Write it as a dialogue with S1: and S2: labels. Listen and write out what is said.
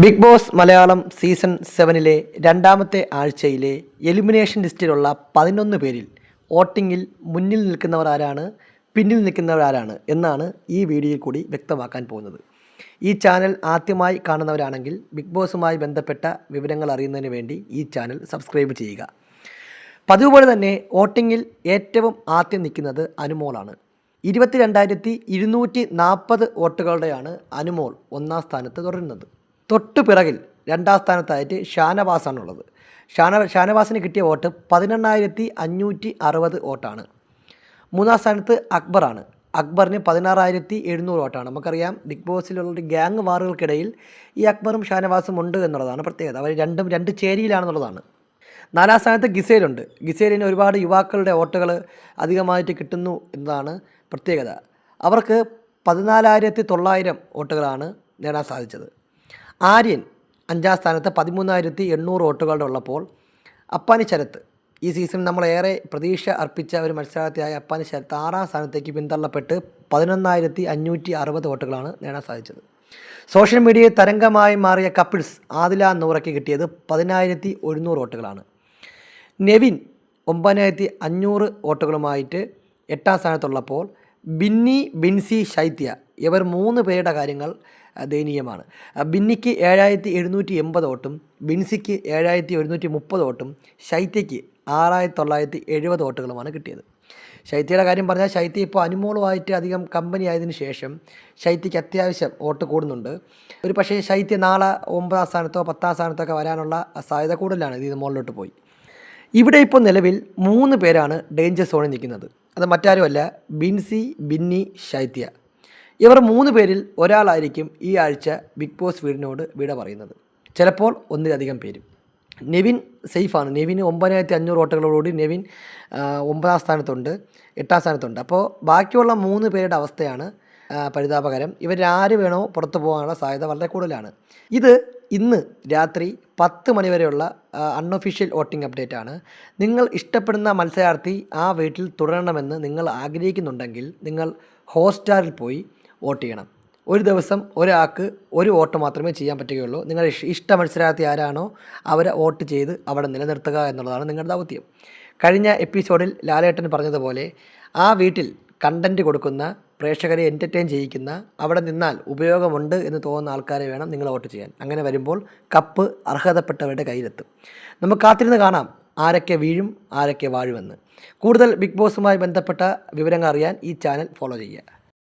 S1: Big boss Malayalam season 7-ലെ രണ്ടാമത്തെ ആഴ്ചയിലെ elimination ലിസ്റ്റിലുള്ള 11 പേരിൽ വോട്ടിങ്ങിൽ മുന്നിൽ നിൽക്കുന്നവർ ആരാണ്, പിന്നിൽ നിൽക്കുന്നവർ ആരാണ് എന്നാണ് ഈ വീഡിയോയിൽ കൂടി വ്യക്തമാക്കാൻ പോകുന്നത്. ഈ ചാനൽ ആദ്യമായി കാണുന്നവരാണെങ്കിൽ ബിഗ് ബോസുമായി ബന്ധപ്പെട്ട വിവരങ്ങൾ അറിയുന്നതിന് വേണ്ടി ഈ ചാനൽ സബ്സ്ക്രൈബ് ചെയ്യുക. പതിവ് പോലെ തന്നെ വോട്ടിങ്ങിൽ ഏറ്റവും ആദ്യം നിൽക്കുന്നത് അനുമോളാണ്. 22,240 വോട്ടുകളുടെയാണ് അനുമോൾ ഒന്നാം സ്ഥാനത്ത് തുടരുന്നത്. തൊട്ടു പിറകിൽ രണ്ടാം സ്ഥാനത്തായിട്ട് ഷാനവാസാണുള്ളത്. ഷാനവാസിന് കിട്ടിയ വോട്ട് 18,560 വോട്ടാണ്. മൂന്നാം സ്ഥാനത്ത് അക്ബറാണ്. അക്ബറിന് 16,700 വോട്ടാണ്. നമുക്കറിയാം ബിഗ് ബോസിലുള്ള ഗ്യാങ് വാറുകൾക്കിടയിൽ ഈ അക്ബറും ഷാനവാസും ഉണ്ട് എന്നുള്ളതാണ് പ്രത്യേകത. അവർ രണ്ട് ചേരിയിലാണെന്നുള്ളതാണ്. നാലാം സ്ഥാനത്ത് ഗിസേലുണ്ട്. ഗിസേലിന് ഒരുപാട് യുവാക്കളുടെ വോട്ടുകൾ അധികമായിട്ട് കിട്ടുന്നു എന്നതാണ് പ്രത്യേകത. അവർക്ക് 14,900 വോട്ടുകളാണ് നേടാൻ സാധിച്ചത്. ആര്യൻ അഞ്ചാം സ്ഥാനത്ത് 13,800 വോട്ടുകളുടെ ഉള്ളപ്പോൾ അപ്പാനി ശരത്ത്, ഈ സീസൺ നമ്മളേറെ പ്രതീക്ഷ അർപ്പിച്ച ഒരു മത്സരാർത്ഥിയായ അപ്പാനി ശരത്ത് ആറാം സ്ഥാനത്തേക്ക് പിന്തള്ളപ്പെട്ട് 11,560 വോട്ടുകളാണ് നേടാൻ സാധിച്ചത്. സോഷ്യൽ മീഡിയയിൽ തരംഗമായി മാറിയ കപ്പിൾസ് ആദില നൂറയ്ക്ക് കിട്ടിയത് 10,100 വോട്ടുകളാണ്. നെവിൻ 9,500 വോട്ടുകളുമായിട്ട് എട്ടാം സ്ഥാനത്തുള്ളപ്പോൾ ബിന്നി, ബിൻസി, ശൈത്യ ഇവർ 3 പേരുടെ കാര്യങ്ങൾ ദയനീയമാണ്. ബിന്നിക്ക് 7,780 വോട്ടും, ബിൻസിക്ക് 7,130 വോട്ടും, ശൈത്യയ്ക്ക് 6,970 വോട്ടുകളുമാണ് കിട്ടിയത്. ശൈത്യയുടെ കാര്യം പറഞ്ഞാൽ ശൈത്യ ഇപ്പോൾ അനുമോളുമായിട്ട് അധികം കമ്പനി ആയതിനു ശേഷം ശൈത്യയ്ക്ക് അത്യാവശ്യം വോട്ട് കൂടുന്നുണ്ട്. ഒരു പക്ഷേ ശൈത്യ നാളെ 9ാം സ്ഥാനത്തോ 10ാം സ്ഥാനത്തൊക്കെ വരാനുള്ള സാധ്യത കൂടുതലാണ്. ഇത് മുകളിലോട്ട് പോയി. ഇവിടെ ഇപ്പോൾ നിലവിൽ 3 പേരാണ് ഡേഞ്ചർ സോണിൽ നിൽക്കുന്നത്. അത് മറ്റാരുമല്ല, ബിൻസി, ബിന്നി, ശൈത്യ. ഇവർ 3 പേരിൽ ഒരാളായിരിക്കും ഈ ആഴ്ച ബിഗ് ബോസ് വീടിനോട് വിട പറയുന്നത്. ചിലപ്പോൾ ഒന്നിലധികം പേരും. നെവിൻ സേഫാണ്. നെവിന് 9,500 വോട്ടുകളോടുകൂടി നെവിൻ 9ാം സ്ഥാനത്തുണ്ട്, 8ാം സ്ഥാനത്തുണ്ട്. അപ്പോൾ ബാക്കിയുള്ള 3 പേരുടെ അവസ്ഥയാണ് പരിതാപകരം. ഇവരാര് വേണോ പുറത്തു പോകാനുള്ള സാധ്യത വളരെ കൂടുതലാണ്. ഇത് ഇന്ന് രാത്രി 10 മണി വരെയുള്ള അൺഒഫീഷ്യൽ വോട്ടിംഗ് അപ്ഡേറ്റ് ആണ്. നിങ്ങൾ ഇഷ്ടപ്പെടുന്ന മത്സരാർത്ഥി ആ വീട്ടിൽ തുടരണമെന്ന് നിങ്ങൾ ആഗ്രഹിക്കുന്നുണ്ടെങ്കിൽ നിങ്ങൾ ഹോട്ട്സ്റ്റാറിൽ പോയി വോട്ട് ചെയ്യണം. ഒരു ദിവസം ഒരാൾക്ക് ഒരു വോട്ട് മാത്രമേ ചെയ്യാൻ പറ്റുകയുള്ളൂ. നിങ്ങൾ ഇഷ്ട മത്സരാർത്ഥി ആരാണോ അവരെ വോട്ട് ചെയ്ത് അവിടെ നിലനിർത്തുക എന്നുള്ളതാണ് നിങ്ങളുടെ ദൗത്യം. കഴിഞ്ഞ എപ്പിസോഡിൽ ലാലേട്ടൻ പറഞ്ഞതുപോലെ ആ വീട്ടിൽ കണ്ടൻറ്റ് കൊടുക്കുന്ന, പ്രേക്ഷകരെ എൻ്റർടൈൻ ചെയ്യിക്കുന്ന, അവിടെ നിന്നാൽ ഉപയോഗമുണ്ട് എന്ന് തോന്നുന്ന ആൾക്കാരെ വേണം നിങ്ങൾ വോട്ട് ചെയ്യാൻ. അങ്ങനെ വരുമ്പോൾ കപ്പ് അർഹതപ്പെട്ടവരുടെ കയ്യിലെത്തും. നമുക്ക് കാത്തിരുന്ന് കാണാം ആരൊക്കെ വീഴും, ആരൊക്കെ വാഴുമെന്ന്. കൂടുതൽ ബിഗ് ബോസുമായി ബന്ധപ്പെട്ട വിവരങ്ങൾ അറിയാൻ ഈ ചാനൽ ഫോളോ ചെയ്യുക.